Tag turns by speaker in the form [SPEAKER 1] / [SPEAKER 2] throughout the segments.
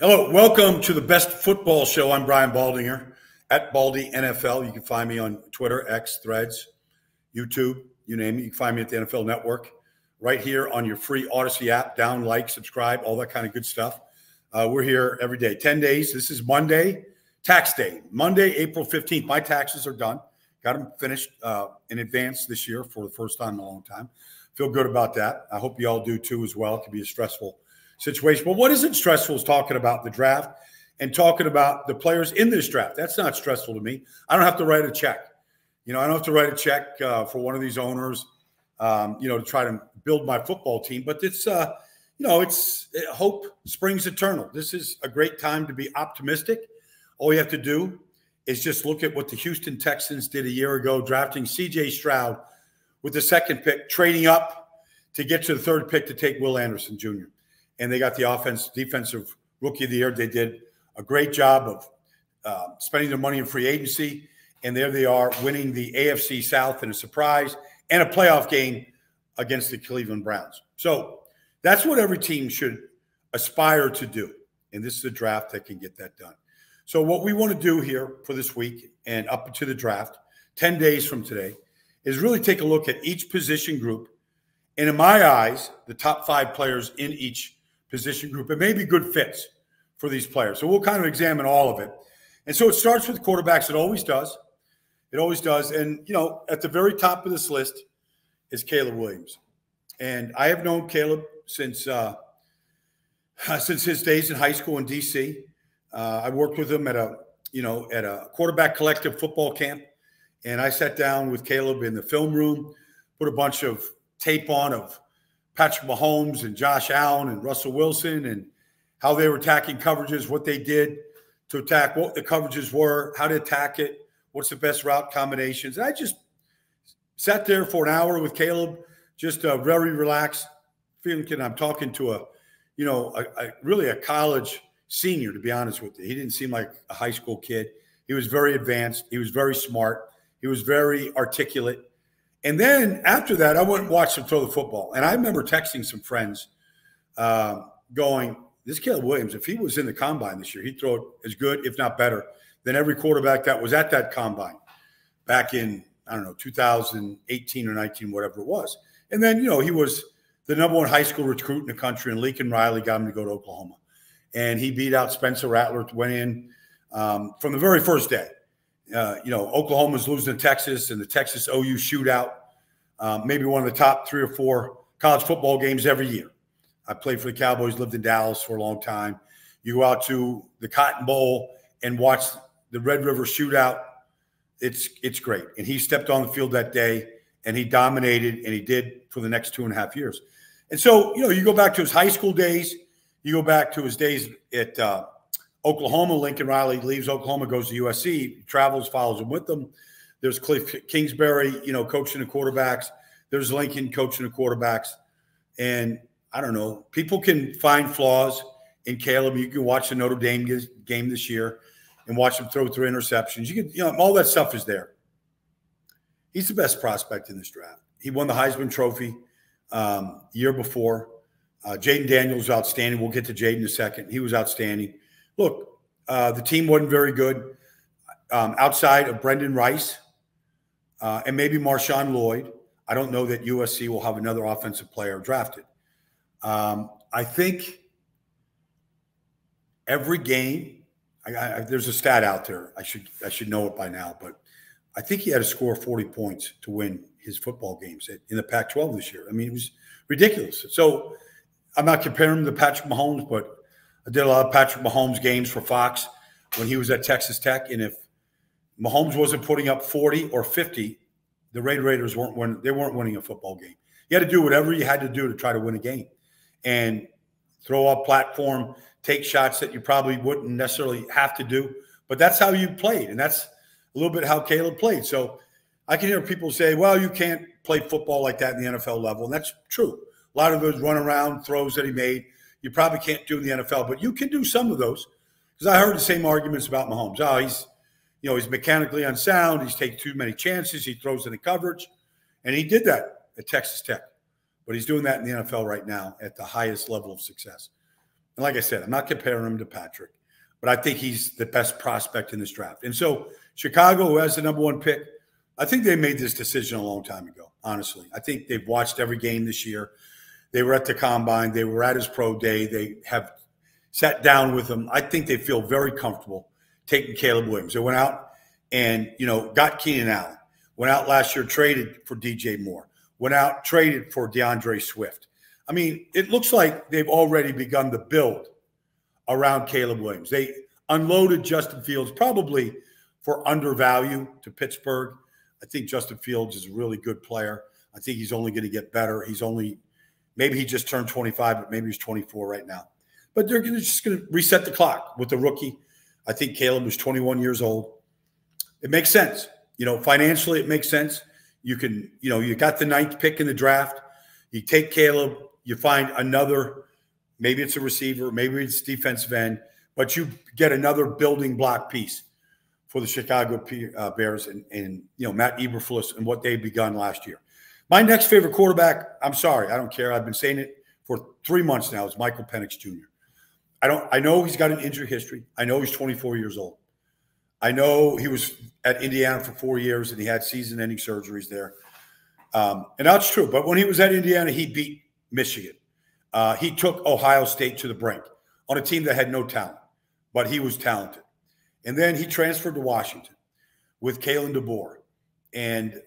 [SPEAKER 1] Hello, welcome to the best football show. I'm Brian Baldinger at Baldy NFL. You can find me on Twitter, X, Threads, YouTube, you name it. You can find me at the NFL Network right here on your free Odyssey app. Down, like, subscribe, all that kind of good stuff. We're here every day, 10 days. This is Monday, tax day, Monday, April 15th. My taxes are done. Got them finished in advance this year for the first time in a long time. Feel good about that. I hope you all do too as well. It can be a stressful situation. But what isn't stressful is talking about the draft and talking about the players in this draft. That's not stressful to me. I don't have to write a check. I don't have to write a check for one of these owners, to try to build my football team. But it's, it's hope springs eternal. This is a great time to be optimistic. All you have to do is just look at what the Houston Texans did a year ago, drafting C.J. Stroud with the second pick, trading up to get to the third pick to take Will Anderson Jr. And they got the defensive rookie of the year. They did a great job of spending their money in free agency. And there they are winning the AFC South in a surprise and a playoff game against the Cleveland Browns. So that's what every team should aspire to do. And this is a draft that can get that done. So what we want to do here for this week and up to the draft, 10 days from today, is really take a look at each position group. And in my eyes, the top 5 players in each position group, and maybe good fits for these players. So we'll kind of examine all of it. And so it starts with quarterbacks. It always does. It always does. And, at the very top of this list is Caleb Williams. And I have known Caleb since his days in high school in D.C. I worked with him at a quarterback collective football camp. And I sat down with Caleb in the film room, put a bunch of tape on of Patrick Mahomes and Josh Allen and Russell Wilson and how they were attacking coverages, what they did to attack, what the coverages were, how to attack it, what's the best route combinations. And I just sat there for an hour with Caleb, just very relaxed, feeling I'm talking to really a college senior, to be honest with you. He didn't seem like a high school kid. He was very advanced. He was very smart. He was very articulate. And then after that, I went and watched him throw the football. And I remember texting some friends going, this Caleb Williams, if he was in the combine this year, he'd throw it as good, if not better, than every quarterback that was at that combine back in, 2018 or 19, whatever it was. And then, he was the #1 high school recruit in the country, and Lincoln Riley got him to go to Oklahoma. And he beat out Spencer Rattler, went in from the very first day. Oklahoma's losing to Texas in the Texas OU shootout, maybe one of the top 3 or 4 college football games every year. I played for the Cowboys, lived in Dallas for a long time. You go out to the Cotton Bowl and watch the Red River shootout. It's great. And he stepped on the field that day, and he dominated, and he did for the next 2.5 years. And so, you go back to his high school days. You go back to his days at Oklahoma. Lincoln Riley leaves Oklahoma, goes to USC, travels, follows him with them. There's Cliff Kingsbury, coaching the quarterbacks. There's Lincoln coaching the quarterbacks. And I don't know, people can find flaws in Caleb. You can watch the Notre Dame game this year and watch him throw 3 interceptions. You can, all that stuff is there. He's the best prospect in this draft. He won the Heisman Trophy year before. Jaden Daniels was outstanding. We'll get to Jaden in a second. He was outstanding. Look, the team wasn't very good outside of Brendan Rice and maybe Marshawn Lloyd. I don't know that USC will have another offensive player drafted. I think every game, there's a stat out there. I should know it by now, but I think he had to score 40 points to win his football games in the Pac-12 this year. I mean, it was ridiculous. So I'm not comparing him to Patrick Mahomes, but I did a lot of Patrick Mahomes games for Fox when he was at Texas Tech. And if Mahomes wasn't putting up 40 or 50, the Raiders weren't winning a football game. You had to do whatever you had to do to try to win a game and throw off platform, take shots that you probably wouldn't necessarily have to do. But that's how you played. And that's a little bit how Caleb played. So I can hear people say, well, you can't play football like that in the NFL level. And that's true. A lot of those run around throws that he made, you probably can't do in the NFL, but you can do some of those. Because I heard the same arguments about Mahomes. Oh, he's mechanically unsound. He's taking too many chances. He throws into coverage. And he did that at Texas Tech. But he's doing that in the NFL right now at the highest level of success. And like I said, I'm not comparing him to Patrick, but I think he's the best prospect in this draft. And so Chicago, who has the #1 pick, I think they made this decision a long time ago, honestly. I think they've watched every game this year. They were at the Combine. They were at his pro day. They have sat down with him. I think they feel very comfortable taking Caleb Williams. They went out and, got Keenan Allen. Went out last year, traded for DJ Moore. Went out, traded for DeAndre Swift. I mean, it looks like they've already begun the build around Caleb Williams. They unloaded Justin Fields probably for undervalue to Pittsburgh. I think Justin Fields is a really good player. I think he's only going to get better. Maybe he just turned 25, but maybe he's 24 right now. But they're just going to reset the clock with the rookie. I think Caleb was 21 years old. It makes sense. Financially, it makes sense. You got the 9th pick in the draft. You take Caleb, you find another, maybe it's a receiver, maybe it's defensive end, but you get another building block piece for the Chicago Bears and Matt Eberflus and what they've begun last year. My next favorite quarterback, I'm sorry, I don't care. I've been saying it for 3 months now, is Michael Penix Jr. I know he's got an injury history. I know he's 24 years old. I know he was at Indiana for 4 years and he had season-ending surgeries there. And that's true. But when he was at Indiana, he beat Michigan. He took Ohio State to the brink on a team that had no talent, but he was talented. And then he transferred to Washington with Kalen DeBoer and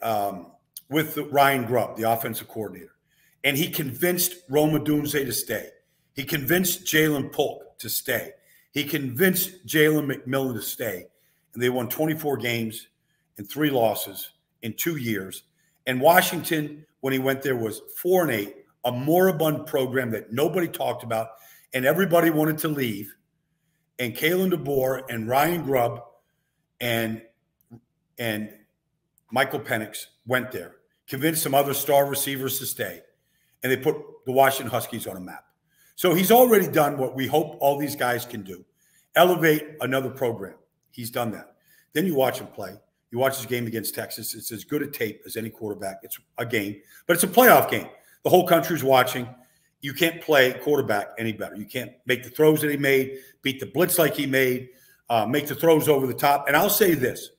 [SPEAKER 1] with Ryan Grubb, the offensive coordinator. And he convinced Rome Odunze to stay. He convinced Jalen Polk to stay. He convinced Jalen McMillan to stay. And they won 24 games and 3 losses in 2 years. And Washington, when he went there, was 4-8, a moribund program that nobody talked about, and everybody wanted to leave. And Kalen DeBoer and Ryan Grubb and Michael Penix went there, convinced some other star receivers to stay, and they put the Washington Huskies on a map. So he's already done what we hope all these guys can do, elevate another program. He's done that. Then you watch him play. You watch his game against Texas. It's as good a tape as any quarterback. It's a game, but it's a playoff game. The whole country's watching. You can't play quarterback any better. You can't make the throws that he made, beat the blitz like he made, make the throws over the top. And I'll say this.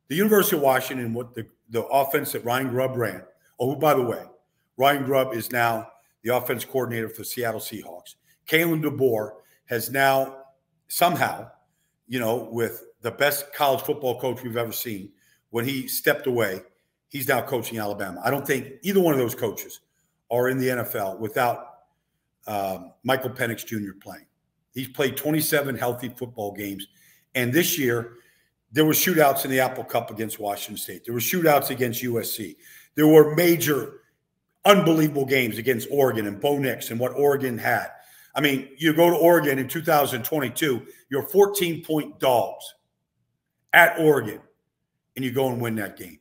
[SPEAKER 1] The University of Washington, what the offense that Ryan Grubb ran, who, by the way, Ryan Grubb is now the offense coordinator for the Seattle Seahawks. Kalen DeBoer has now somehow, with the best college football coach we've ever seen, when he stepped away, he's now coaching Alabama. I don't think either one of those coaches are in the NFL without Michael Penix Jr. playing. He's played 27 healthy football games. And this year, there were shootouts in the Apple Cup against Washington State. There were shootouts against USC. There were major, unbelievable games against Oregon and Bo Nix and what Oregon had. I mean, you go to Oregon in 2022, you're 14-point dogs at Oregon, and you go and win that game,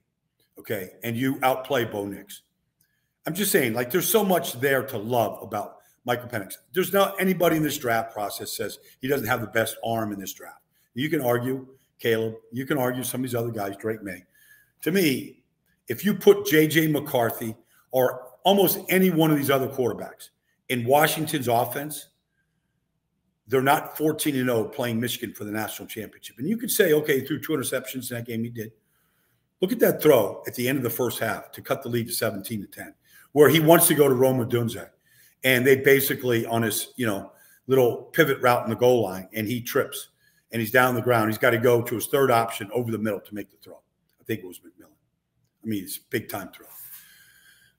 [SPEAKER 1] okay? And you outplay Bo Nix. I'm just saying, like, there's so much there to love about Michael Penix. There's not anybody in this draft process says he doesn't have the best arm in this draft. You can argue Caleb. You can argue some of these other guys, Drake May. To me, if you put J.J. McCarthy or almost any one of these other quarterbacks in Washington's offense, they're not 14-0 playing Michigan for the national championship. And you could say, okay, he threw 2 interceptions in that game. He did. Look at that throw at the end of the first half to cut the lead to 17-10, where he wants to go to Rome Odunze. And they basically, on his, little pivot route in the goal line, and he trips. And he's down on the ground. He's got to go to his third option over the middle to make the throw. I think it was McMillan. I mean, it's a big-time throw.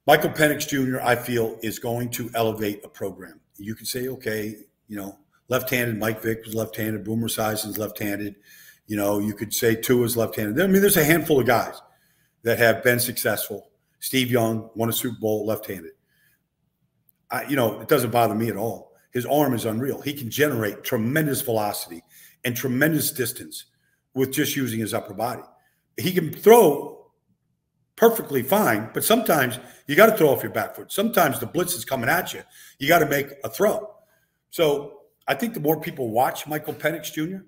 [SPEAKER 1] Michael Penix Jr., I feel, is going to elevate a program. You can say, okay, left-handed. Mike Vick was left-handed. Boomer Esiason's left-handed. You could say Tua's left-handed. I mean, there's a handful of guys that have been successful. Steve Young won a Super Bowl left-handed. It doesn't bother me at all. His arm is unreal. He can generate tremendous velocity and tremendous distance with just using his upper body. He can throw perfectly fine, but sometimes you got to throw off your back foot. Sometimes the blitz is coming at you. You got to make a throw. So I think the more people watch Michael Penix Jr.,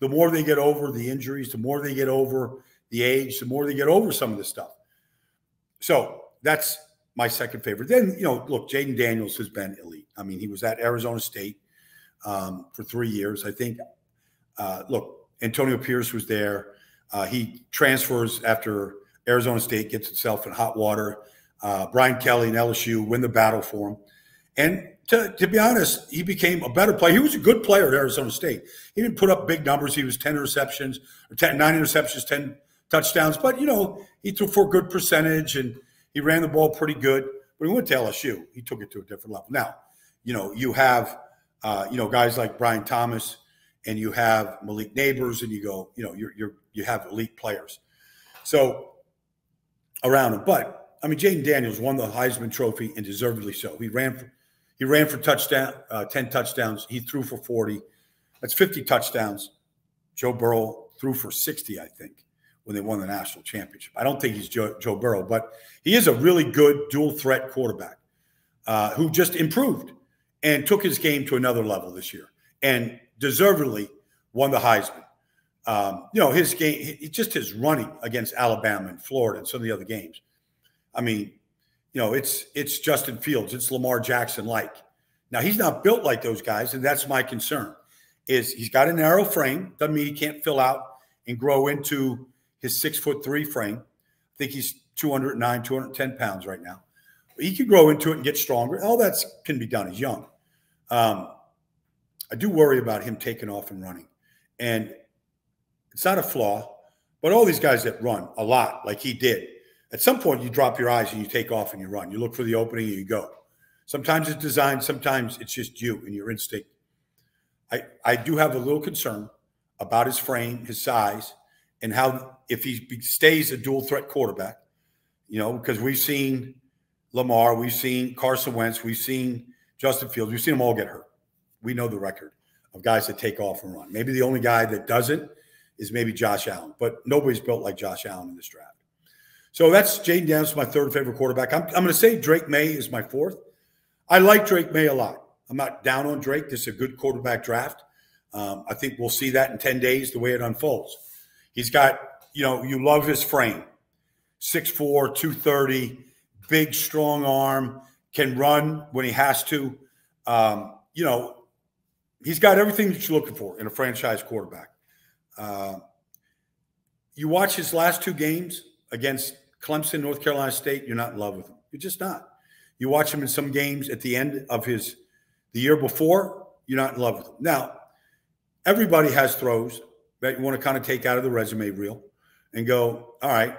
[SPEAKER 1] the more they get over the injuries, the more they get over the age, the more they get over some of this stuff. So that's my second favorite. Then, look, Jaden Daniels has been elite. I mean, he was at Arizona State. for 3 years. I think, look, Antonio Pierce was there. He transfers after Arizona State gets itself in hot water. Brian Kelly and LSU win the battle for him. And to be honest, he became a better player. He was a good player at Arizona State. He didn't put up big numbers. He was 9 interceptions, 10 touchdowns. But, you know, he threw for a good percentage, and he ran the ball pretty good. But he went to LSU. He took it to a different level. Now, you know, you have, guys like Brian Thomas, and you have Malik Neighbors, and you go, you know, you have elite players. So around him. But, I mean, Jaden Daniels won the Heisman Trophy, and deservedly so. He ran for touchdown, 10 touchdowns. He threw for 40. That's 50 touchdowns. Joe Burrow threw for 60, I think, when they won the national championship. I don't think he's Joe Burrow, but he is a really good dual threat quarterback who just improved and took his game to another level this year and deservedly won the Heisman. You know, his game, just his running against Alabama and Florida and some of the other games. I mean, you know, it's Justin Fields, it's Lamar Jackson-like. Now, he's not built like those guys, and that's my concern, is he's got a narrow frame. Doesn't mean he can't fill out and grow into his 6'3" frame. I think he's 209, 210 pounds right now. He can grow into it and get stronger. All that can be done. He's young. I do worry about him taking off and running. And it's not a flaw, but all these guys that run a lot, like he did, at some point you drop your eyes and you take off and you run. You look for the opening and you go. Sometimes it's designed. Sometimes it's just you and your instinct. I do have a little concern about his frame, his size, and how if he stays a dual threat quarterback, you know, because we've seen Lamar, we've seen Carson Wentz, we've seen Justin Fields, we've seen them all get hurt. We know the record of guys that take off and run. Maybe the only guy that doesn't is maybe Josh Allen, but nobody's built like Josh Allen in this draft. So that's Jaden Daniels, my third favorite quarterback. I'm going to say Drake May is my fourth. I like Drake May a lot. I'm not down on Drake. This is a good quarterback draft. I think we'll see that in 10 days, the way it unfolds. He's got, you know, you love his frame. 6'4", 230, big, strong arm, can run when he has to. You know, he's got everything that you're looking for in a franchise quarterback. You watch his last two games against Clemson, North Carolina State, you're not in love with him. You're just not. You watch him in some games at the end of the year before, you're not in love with him. Now, everybody has throws that you want to kind of take out of the resume reel and go, all right,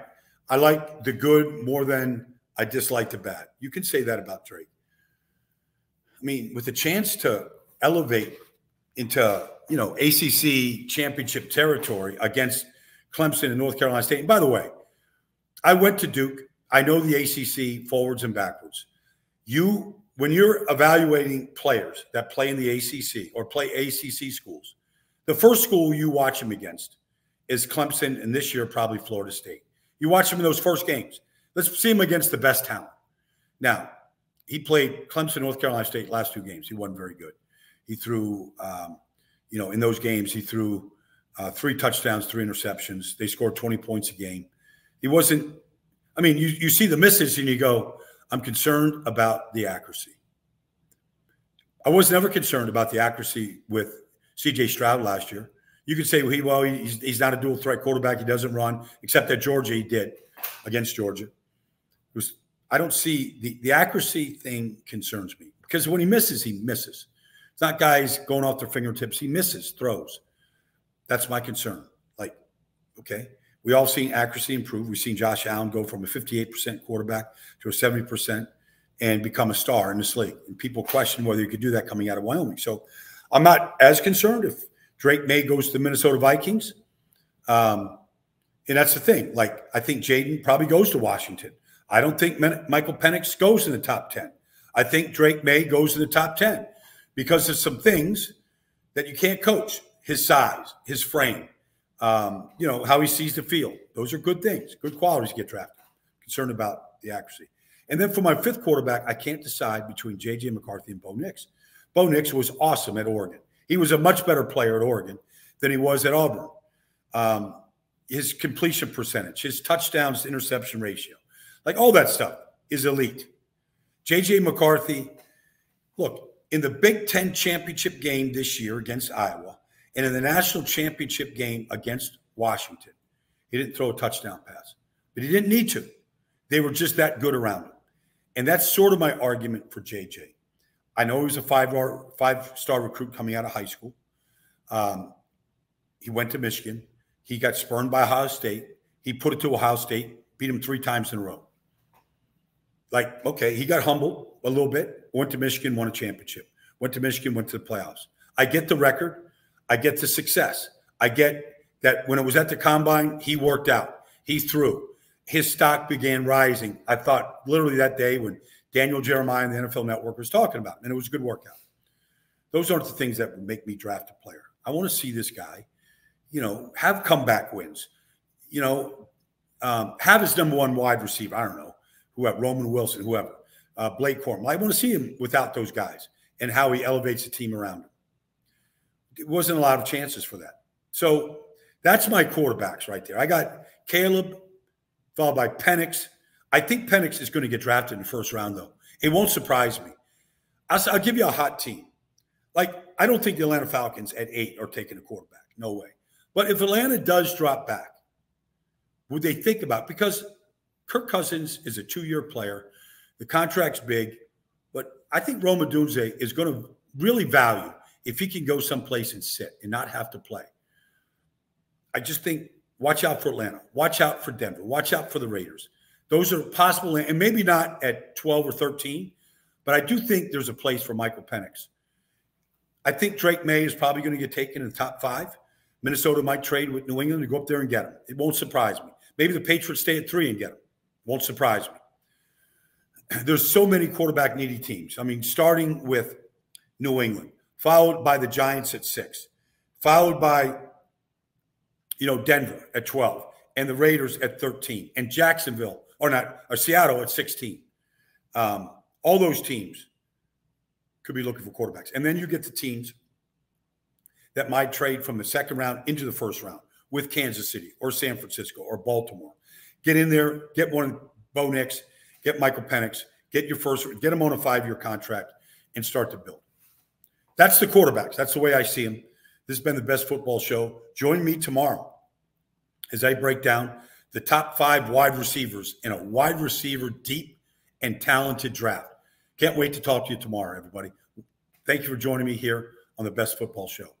[SPEAKER 1] I like the good more than I dislike the bad. You can say that about Drake. I mean, with a chance to elevate into, you know, ACC championship territory against Clemson and North Carolina State. And by the way, I went to Duke. I know the ACC forwards and backwards. When you're evaluating players that play in the ACC or play ACC schools, the first school you watch them against is Clemson, and this year probably Florida State. You watch them in those first games. Let's see him against the best talent. Now, he played Clemson, North Carolina State last two games. He wasn't very good. He threw, you know, in those games, he threw 3 touchdowns, 3 interceptions. They scored 20 points a game. He wasn't – I mean, you see the misses and you go, I'm concerned about the accuracy. I was never concerned about the accuracy with C.J. Stroud last year. You could say, well, he's not a dual threat quarterback. He doesn't run, except at Georgia he did against Georgia. I don't see the accuracy thing concerns me because when he misses, he misses. It's not guys going off their fingertips. He misses throws. That's my concern. Like, okay, we all seen accuracy improve. We've seen Josh Allen go from a 58% quarterback to a 70% and become a star in this league. And people question whether you could do that coming out of Wyoming. So I'm not as concerned if Drake May goes to the Minnesota Vikings. And that's the thing. Like, I think Jaden probably goes to Washington. I don't think Michael Penix goes in the top 10. I think Drake May goes in the top 10 because of some things that you can't coach. His size, his frame, you know, how he sees the field. Those are good things, good qualities to get drafted. Concerned about the accuracy. And then for my fifth quarterback, I can't decide between J.J. McCarthy and Bo Nix. Bo Nix was awesome at Oregon. He was a much better player at Oregon than he was at Auburn. His completion percentage, his touchdowns to interception ratio, like all that stuff is elite. J.J. McCarthy, look, in the Big Ten championship game this year against Iowa and in the national championship game against Washington, he didn't throw a touchdown pass, but he didn't need to. They were just that good around him. And that's sort of my argument for JJ. I know he was a five-star recruit coming out of high school. He went to Michigan. He got spurned by Ohio State. He put it to Ohio State, beat him 3 times in a row. Like, okay, he got humbled a little bit, went to Michigan, won a championship. Went to Michigan, went to the playoffs. I get the record. I get the success. I get that when it was at the combine, he worked out. He threw. His stock began rising. I thought literally that day when Daniel Jeremiah and the NFL Network was talking about it, and it was a good workout. Those aren't the things that would make me draft a player. I want to see this guy, have comeback wins, have his number 1 wide receiver. I don't know, whoever, Roman Wilson, whoever, Blake Corum. I want to see him without those guys and how he elevates the team around him. It wasn't a lot of chances for that. So that's my quarterbacks right there. I got Caleb, followed by Penix. I think Penix is going to get drafted in the first round, though. It won't surprise me. I'll give you a hot team. Like, I don't think the Atlanta Falcons at 8 are taking a quarterback. No way. But if Atlanta does drop back, would they think about it? Because Kirk Cousins is a 2-year player. The contract's big. But I think Rome Odunze is going to really value if he can go someplace and sit and not have to play. I just think watch out for Atlanta. Watch out for Denver. Watch out for the Raiders. Those are possible, and maybe not at 12 or 13, but I do think there's a place for Michael Penix. I think Drake May is probably going to get taken in the top 5. Minnesota might trade with New England to go up there and get him. It won't surprise me. Maybe the Patriots stay at 3 and get him. Won't surprise me. There's so many quarterback-needy teams. I mean, starting with New England, followed by the Giants at 6, followed by Denver at 12, and the Raiders at 13, and Jacksonville, or Seattle at 16. All those teams could be looking for quarterbacks. And then you get the teams that might trade from the second round into the first round with Kansas City or San Francisco or Baltimore. Get in there, get one of Bo Nix, get Michael Penix, get him on a 5-year contract and start to build. That's the quarterbacks. That's the way I see them. This has been the Best Football Show. Join me tomorrow as I break down the top 5 wide receivers in a wide receiver deep and talented draft. Can't wait to talk to you tomorrow, everybody. Thank you for joining me here on the Best Football Show.